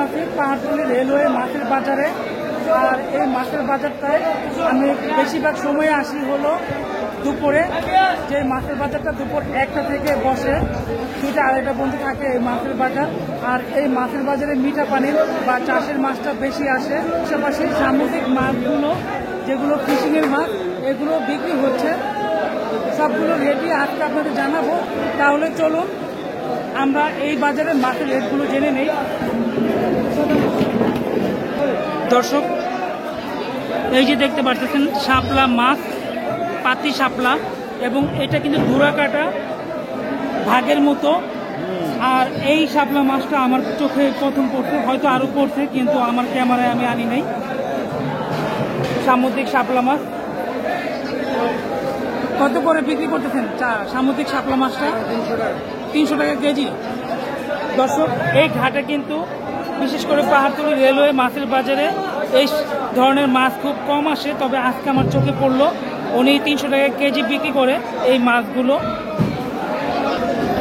আছি পাহাড়তলী রেলওয়ে মাছের বাজারে। আর এই মাছের বাজারটায় আমি বেশিরভাগ সময়ে আসি হলো দুপুরে, যে মাছের বাজারটা দুপুর 1টা থেকে বসে, 2টা 2:30 পর্যন্ত থাকে এই মাছের বাজার। আর এই মাছের বাজারে মিঠা পানির বা চাষের মাছটা বেশি আসে। পাশাপাশি সামুদ্রিক মাছগুলো যেগুলো ফিশিংয়ের মাছ এগুলো বিক্রি হচ্ছে, সবগুলো রেটই আজকে আপনাদের জানাবো। তাহলে চলুন আমরা এই বাজারের মাছের রেটগুলো জেনে নেই। দর্শক, এই যে দেখতে পাচ্ছেন শাপলা মাছ, পাতি শাপলা, এবং এটা কিন্তু ধুরা কাটা ভাগের মতো। আর এই শাপলা মাছটা আমার চোখে প্রথম পড়ছে, হয়তো আরো পড়ছে কিন্তু আমার ক্যামেরায় আমি আনি নাই। সামুদ্রিক শাপলা মাছ কত করে বিক্রি করতেছেন? সামুদ্রিক শাপলা মাছটা 300 টাকা কেজি। দর্শক, এই ঘাটে কিন্তু বিশেষ করে পাহাড়তলী রেলওয়ে মাছের বাজারে এই ধরনের মাছ খুব কম আসে, তবে আজকে আমার চোখে পড়লো উনি 300 টাকা কেজি বিক্রি করে এই মাছগুলো।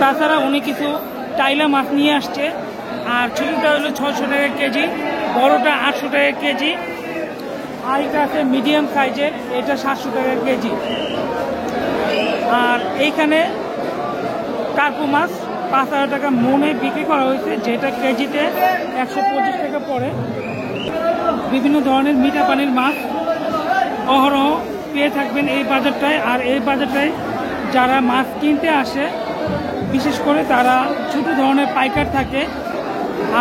তাছাড়া উনি কিছু টাইলা মাছ নিয়ে আসছে, আর ছোটোটা হলো 600 টাকা কেজি, বড়টা 800 টাকা কেজি, আর এটা আছে মিডিয়াম সাইজের, এটা 700 টাকা কেজি। আর এইখানে কার্পু মাছ 5000 টাকা মনে বিক্রি করা হয়েছে, যেটা কেজিতে 125 টাকা পড়ে। বিভিন্ন ধরনের মিঠা পানির মাছ অহরহ পেয়ে থাকবেন এই বাজারটায়। আর এই বাজারটায় যারা মাছ কিনতে আসে বিশেষ করে তারা ছোটো ধরনের পাইকার থাকে,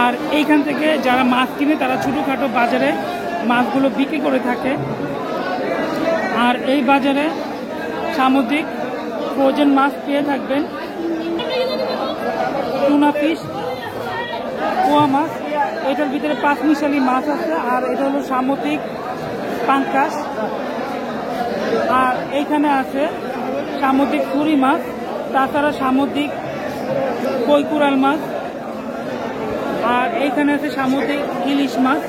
আর এইখান থেকে যারা মাছ কিনে তারা ছোটোখাটো বাজারে মাছগুলো বিক্রি করে থাকে। আর এই বাজারে সামুদ্রিক ফ্রোজেন মাছ পেয়ে থাকবেন, টুনা ফিশ, পোয়া মাছ, এটার ভিতরে 5 মিশালি মাছ আছে। আর এটা হলো সামুদ্রিক পাঙ্কাস। আর এইখানে আছে সামুদ্রিক ছুরি মাছ, তাছাড়া সামুদ্রিক কৈকুরাল মাছ, আর এইখানে আছে সামুদ্রিক ইলিশ মাছ।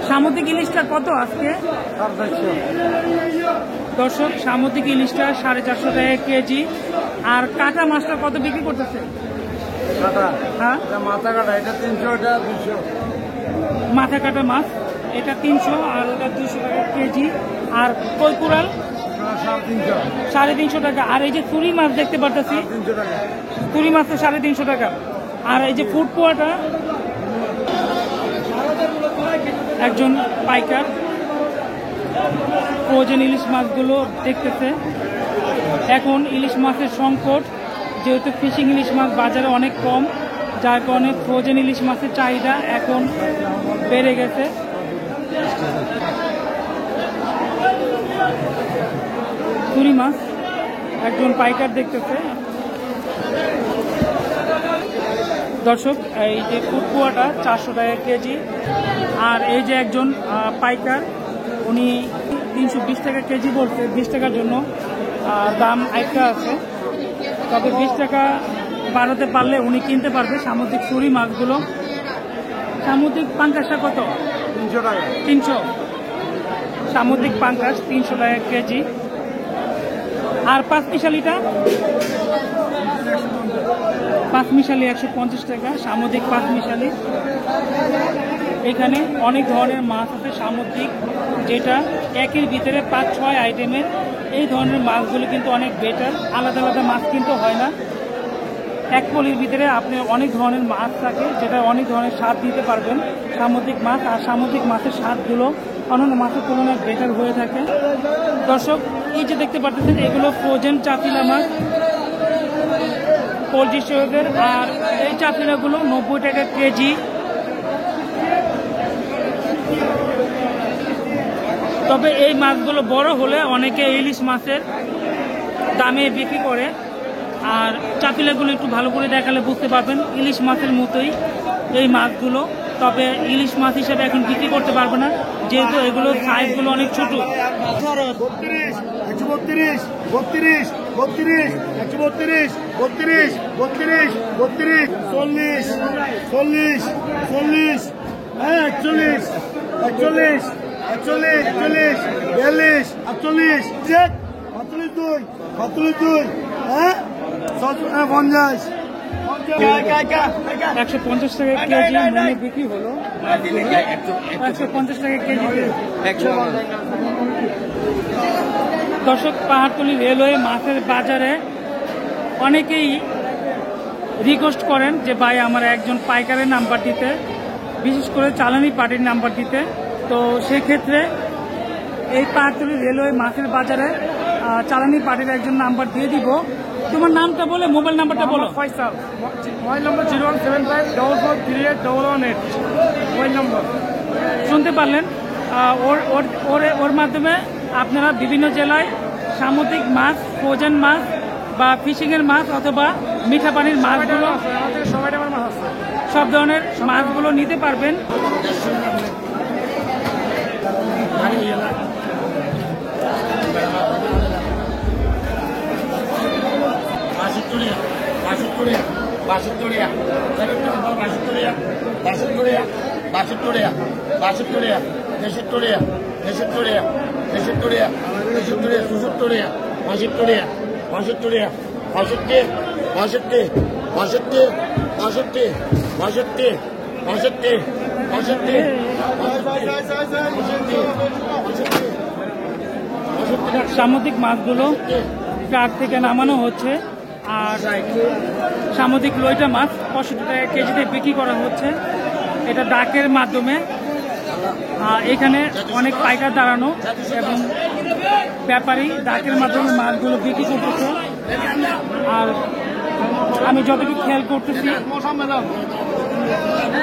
সামুদ্রিক ইলিশটা কত আজকে? দর্শক, সামুদ্রিক ইলিশটা 450 টাকা কেজি। আর কাটা মাছটা কত বিক্রি করতেছে? হ্যাঁ, মাথা কাটা এটা 300, এটা 200। মাথা কাটা মাছ এটা 300 আর ওটা 200 টাকা কেজি। আর কৈকুরাল 350 টাকা। আর এই যে চুরি মাছ দেখতে পারতেছি, চুরি মাছ তো 350 টাকা। আর এই যে ফুট পোয়াটা একজন পাইকার ফ্রোজেন ইলিশ মাছগুলো দেখতেছে। এখন ইলিশ মাছের সংকট, যেহেতু ফিশিং ইলিশ মাছ বাজারে অনেক কম, যার কারণে ফ্রোজেন ইলিশ মাছের চাহিদা এখন বেড়ে গেছে। চুরি মাছ একজন পাইকার দেখতেছে। দর্শক, এই যে কুটকুয়াটা 400 টাকা কেজি। আর এই যে একজন পাইকার, উনি 320 টাকা কেজি বলছে। 20 টাকার জন্য দাম একটা আছে, তবে 20 টাকা বাড়াতে পারলে উনি কিনতে পারবে সামুদ্রিক চুরি মাছগুলো। সামুদ্রিক পাঙ্কাসটা কত? 300 টাকা। 300 সামুদ্রিক পাঙ্কাস 300 টাকা কেজি। আর 5 মিশালিটা 5 মিশালি 150 টাকা সামুদ্রিক 5 মিশালি। এখানে অনেক ধরনের মাছ আছে সামুদ্রিক, যেটা একের ভিতরে 5-6 আইটেমের। এই ধরনের মাছগুলো কিন্তু অনেক বেটার, আলাদা আলাদা মাছ কিন্তু হয় না। এক পলির ভিতরে আপনি অনেক ধরনের মাছ থাকে, যেটা অনেক ধরনের স্বাদ দিতে পারবেন সামুদ্রিক মাছ। আর সামুদ্রিক মাছের স্বাদগুলো অন্যান্য মাছের তুলনায় বেটার হয়ে থাকে। দর্শক, এই যে দেখতে পাচ্ছেন এগুলো ফ্রোজেন চাপিলা মাছ পোলট্রি স্টোরের। আর এই চাপিলাগুলো 90 টাকা কেজি। তবে এই মাছগুলো বড় হলে অনেকে ইলিশ মাছের দামে বিক্রি করে। আর চাপিলাগুলো একটু ভালো করে দেখালে বুঝতে পারবেন ইলিশ মাছের মতোই এই মাছগুলো, তবে ইলিশ মাছ হিসেবে এখন বিক্রি করতে পারবো না, যেহেতু এগুলো সাইজগুলো অনেক ছোট। 32, 132, 32, 32, 132, 32, 32, 32, 40, 40, 40, 41, 41, 41, 41, 42, 48, 42, 42, হ্যাঁ 50, 150 টাকা কেজি মনে বিক্রি হলো, 150 টাকা কেজিতে। দর্শক, পাহাড়তলী রেলওয়ে মাছের বাজারে অনেকেই রিকোয়েস্ট করেন যে ভাই আমার একজন পাইকারের নাম্বার দিতে, বিশেষ করে চালানি পার্টির নাম্বার দিতে। তো সেক্ষেত্রে এই পাহাড়তলী রেলওয়ে মাছের বাজারে চালানি পার্টির একজন নাম্বার দিয়ে দিব। তোমার নামটা বলে মোবাইল নাম্বারটা বলো। ফয়সাল, মোবাইল নম্বর 01754438118, মোবাইল নম্বর। শুনতে পারলেন, ওর মাধ্যমে আপনারা বিভিন্ন জেলায় সামুদ্রিক মাছ, ফ্রোজেন মাছ বা ফিশিংয়ের মাছ অথবা মিঠা পানির মাছগুলো, সবাই আমার মাছ আছে, সব ধরনের মাছগুলো নিতে পারবেন। সামুদ্রিক মাছগুলো ট্রাক থেকে নামানো হচ্ছে, আর সামুদ্রিক লইটা মাছ 65 টাকা কেজিতে বিক্রি করা হচ্ছে। এটা ডাকের মাধ্যমে। এখানে অনেক পাইকার দাঁড়ানো এবং ব্যাপারী ডাকের মাধ্যমে মাছগুলো বিক্রি করতেছে। আর আমি যতটুকু খেয়াল করতেছি,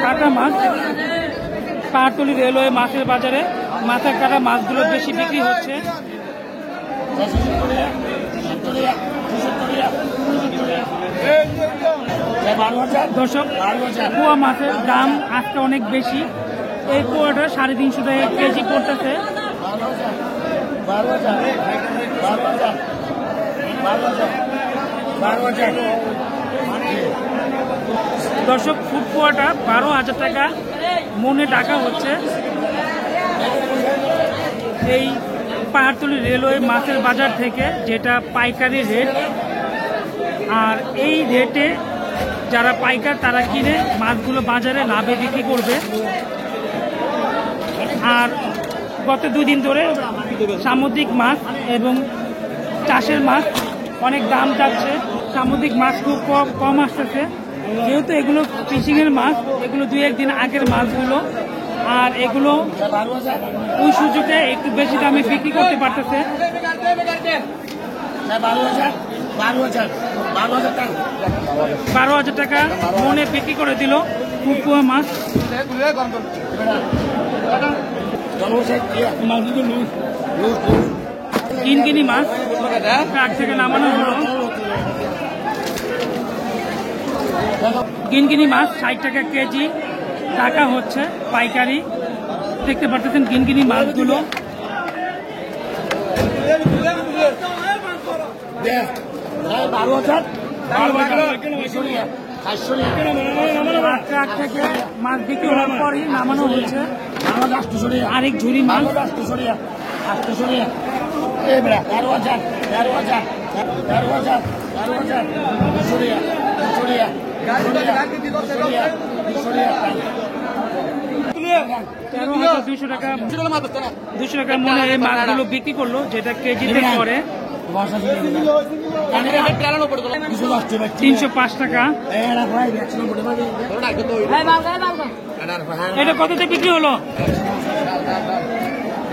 কাটা মাছ পাহাড়তলী রেলওয়ে মাছের বাজারে মাথার কাটা মাছগুলো বেশি বিক্রি হচ্ছে। দর্শক, পোয়া মাছের দাম আজকে অনেক বেশি। এই পোয়াটা 350 টাকা কেজি পড়তেছে। দর্শক, ফুড পোয়াটা 12,000 টাকা মনে টাকা হচ্ছে এই পাহাড়তলী রেলওয়ে মাছের বাজার থেকে, যেটা পাইকারি রেট। আর এই রেটে যারা পাইকার তারা কিনে মাছগুলো বাজারে লাভে বিক্রি করবে। আর গত 2 দিন ধরে সামুদ্রিক মাছ এবং চাষের মাছ অনেক দাম যাচ্ছে। সামুদ্রিক মাছ খুব কম আসতেছে, যেহেতু এগুলো ফিশিংয়ের মাছ, এগুলো 2-1 দিন আগের মাছগুলো। আর এগুলো ওই সুযোগে একটু বেশি দামে বিক্রি করতে পারতেছে। 12,000 টাকা মনে বিক্রি করে দিল পুকুয়া মাছ। কিনকিনি মাছ ট্রাক থেকে নামানো হলো। কিনকিনি মাছ 60 টাকা কেজি টাকা হচ্ছে পাইকারি। দেখতে পাচ্ছেন কিনকিনি মাছগুলো। ট্রাক থেকে মাছ বিক্রি হওয়ার পরই নামানো হচ্ছে আরেক ঝুড়ি মাছ। দুশো টাকা মনে এই মাছগুলো বিক্রি করলো, যেটা কেজিতে করে 305 টাকা। এটা কততে বিক্রি হলো?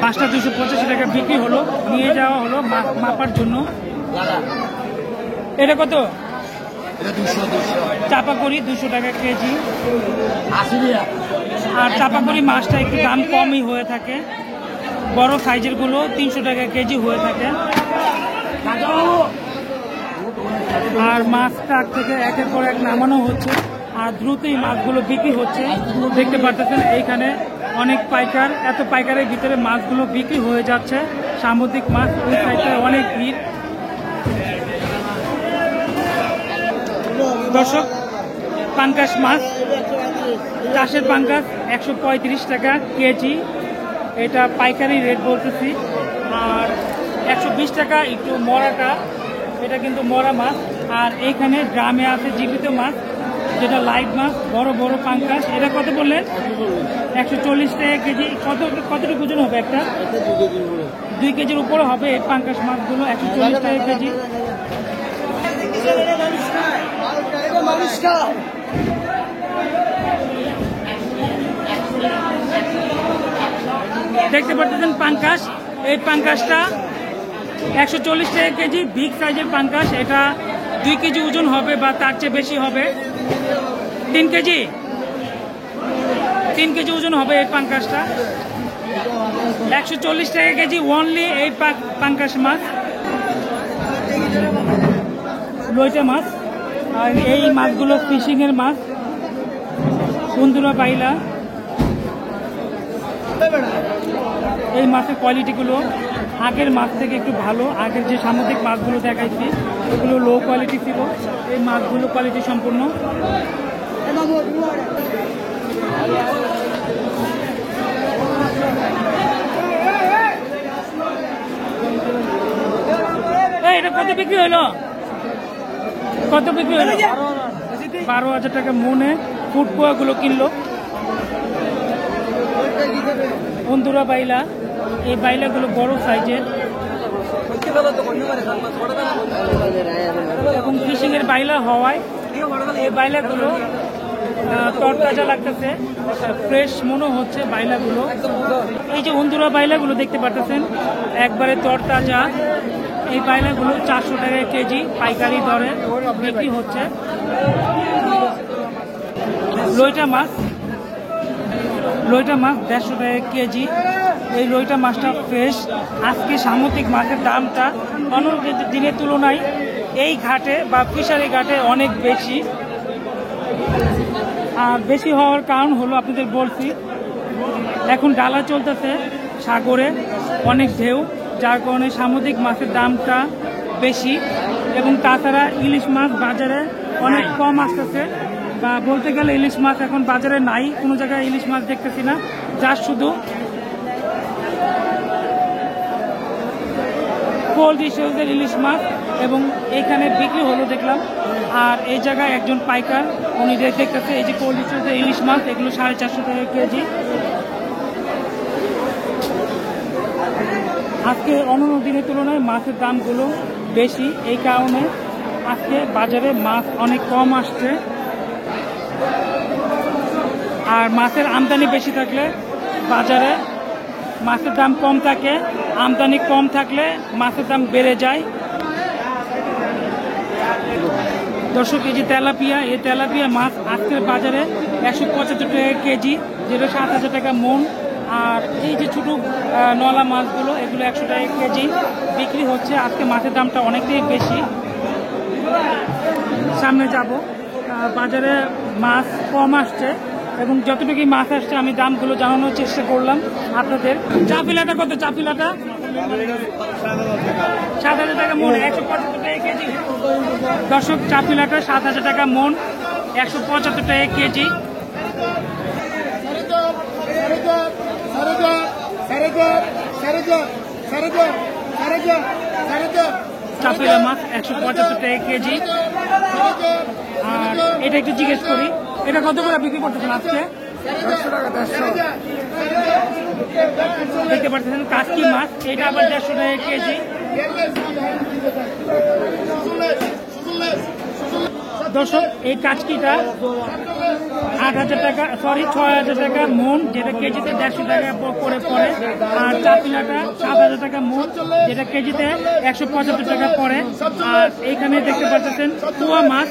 5টা 285 টাকা বিক্রি হলো। নিয়ে যাওয়া হলো মাপার জন্য। এটা কত? চাপাকড়ি 200 টাকা কেজি। আর চাপাকড়ি মাছটা একটু দাম কমই হয়ে থাকে, বড় সাইজের গুলো 300 টাকা কেজি হয়ে থাকে। আর মাছ ট্রাক থেকে একের পর এক নামানো হচ্ছে, আর দ্রুতই মাছগুলো বিক্রি হচ্ছে। দেখতে পাচ্ছেন এইখানে অনেক পাইকার, এত পাইকারের ভিতরে মাছগুলো বিক্রি হয়ে যাচ্ছে। সামুদ্রিক মাছ ওই সাইডে অনেক ভিড়। দর্শক, পাঙ্কাশ মাছ, চাষের পাঙ্কাশ 135 টাকা কেজি, এটা পাইকারি রেট বলতেছি। আর 120 টাকা একটু মরাটা, এটা কিন্তু মরা মাছ। আর এইখানে গ্রামে আছে জীবিত মাছ, যেটা লাইট মাছ, বড় বড় পাঙ্কাশ। এটা কত বললেন? 140 টাকা কেজি। কতটুকু ওজন হবে একটা? 2 কেজির উপরে হবে এই পাঙ্কাশ মাছগুলো, 140 টাকা কেজি। দেখতে পাচ্ছেন পাঙ্কাশ, এই পাঙ্কাশটা 140 টাকা কেজি, বিগ সাইজের পাঙ্কাশ। এটা 2 কেজি ওজন হবে বা তার চেয়ে বেশি হবে। 3 কেজি ওজন হবে এই পাঙ্কাশটা। 140 টাকা কেজি অনলি এই পাঙ্কাশ মাছ। লইটা মাছ, আর এই মাছগুলো ফিশিং এর মাছ, বন্ধুরা বাইলা। এই মাছের কোয়ালিটিগুলো আগের মাছ থেকে একটু ভালো। আগের যে সামুদ্রিক মাছগুলো দেখাইছি ওগুলো লো কোয়ালিটি ছিল, এই মাছগুলো কোয়ালিটি সম্পূর্ণ। এটা কত বিক্রি হলো? কত বিক্রি হলো? 12,000 টাকা মনে ফুট পোয়াগুলো কিনলো বন্ধুরা বাইলা। এই বাইলাগুলো বড় সাইজের এবং ফিশিং এর বাইলা হওয়ায় এই বাইলাগুলো তরতাজা লাগতেছে, ফ্রেশ মনে হচ্ছে বাইলাগুলো। এই যে বন্ধুরা বাইলাগুলো দেখতে পাচ্ছেন একবারে তরতাজা। এই বাইলাগুলো 400 টাকা কেজি পাইকারি দরে বিক্রি হচ্ছে। লইটা মাছ 150 টাকা কেজি। এই লইটা মাছটা ফ্রেশ। আজকে সামুদ্রিক মাছের দামটা অন্য দিনের তুলনায় এই ঘাটে বা ফিশারি ঘাটে অনেক বেশি। আর বেশি হওয়ার কারণ হলো আপনাদের বলছি, এখন ডালা চলতেছে সাগরে, অনেক ঢেউ, যার কারণে সামুদ্রিক মাছের দামটা বেশি। এবং তাছাড়া ইলিশ মাছ বাজারে অনেক কম আসতেছে, বা বলতে গেলে ইলিশ মাছ এখন বাজারে নাই, কোনো জায়গায় ইলিশ মাছ দেখতেছি না, যা শুধু কোল্ড স্টোরেজের ইলিশ মাছ। এবং এখানে বিক্রি হলো দেখলাম। আর এই জায়গায় একজন পাইকার উনি দেখতেছে এই যে কোল্ড স্টোরেজের ইলিশ মাছ, এগুলো 450 টাকা কেজি। আজকে অন্যান্য দিনের তুলনায় মাছের দামগুলো বেশি, এই কারণে আজকে বাজারে মাছ অনেক কম আসছে। আর মাছের আমদানি বেশি থাকলে বাজারে মাছের দাম কম থাকে, আমদানি কম থাকলে মাছের দাম বেড়ে যায়। দর্শক, এই যে তেলাপিয়া, এই তেলাপিয়া মাছ আজকের বাজারে 175 টাকা কেজি, যেটা 7,000 টাকা মন। আর এই যে ছোটো নলা মাছগুলো, এগুলো 100 টাকা কেজি বিক্রি হচ্ছে। আজকে মাছের দামটা অনেকটাই বেশি। সামনে যাব, বাজারে মাছ কম আসছে এবং যতটুকু মাছ আসছে আমি দামগুলো জানানোর চেষ্টা করলাম আপনাদের। চাপিলাটা কত? চাপিলাটা 7,000 টাকা মন, 175 টাকা কেজি। দর্শক, চাপিলাটা 7,000 টাকা মন, 175 টাকা কেজি। চাপিলা মাছ 175 টাকা কেজি। আর এটা একটু জিজ্ঞেস করি, এটা কত করে বিক্রি করতেছেন আজকে? 150 টাকা। 150 দেখতে পাচ্ছেন কাচকি মাছ, এটা আবার 150 টাকা কেজি। দর্শক, এই কাচকিটা 8,000 টাকা, সরি 6,000 টাকা মন, যেটা কেজিতে 150 টাকা করে পড়ে। আর চাপিলাটা 7,000 টাকা মন, যেটা কেজিতে 175 টাকা পড়ে। আর এইখানে দেখতে পাচ্ছেন কুয়া মাছ,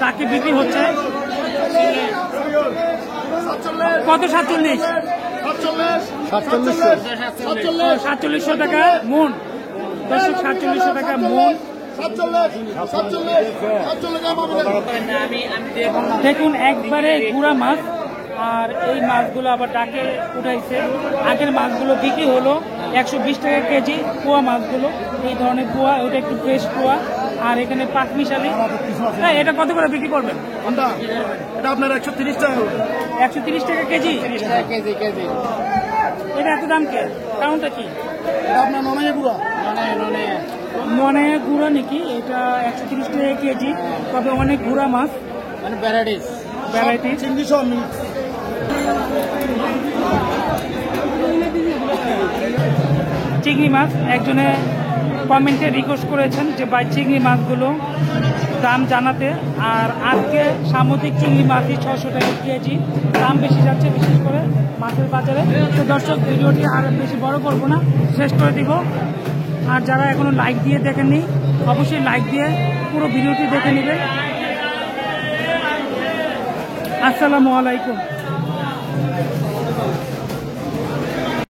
তাকে বিক্রি হচ্ছে কত? 4700 টাকা মন। দর্শক, 4700 টাকা মন। দেখুন একবারে গুড়া মাছ। আর এই মাছগুলো আবার ডাকে উঠাইছে। আগের মাছগুলো বিক্রি হলো 120 টাকা কেজি, পোয়া মাছগুলো এই ধরনের পোয়া, ওটা একটু ফ্রেশ পোয়া। আর এখানে পাঁচমিশালি, হ্যাঁ, এটা কত করে বিক্রি করবেন? এটা আপনার 130 টাকা। 130 টাকা কেজি। এটা এত দাম কে? কারণটা কি? এটা আপনার ননাইয়া গুঁড়া। মনে গুঁড়া নাকি? এটা 130 টাকা কেজি, তবে অনেক গুঁড়া মাছ। মানে ভ্যারাইটিস ভ্যারাইটি চিংড়ি সহ মিক্স। চিংড়ি মাছ একজনে কমেন্টে রিকোয়েস্ট করেছেন যে ভাই চিংড়ি মাছগুলো দাম জানাতে। আর আজকে সামুদ্রিক চিংড়ি মাছই 600 টাকা কেজি, দাম বেশি যাচ্ছে বিশেষ করে মাছের বাজারে। তো দর্শক ভিডিওটি আর বেশি বড় করবো না, শেষ করে দিব। আর যারা এখনো লাইক দিয়ে দেখেননি অবশ্যই লাইক দিয়ে পুরো ভিডিওটি দেখে নেবেন। আসসালামু আলাইকুম।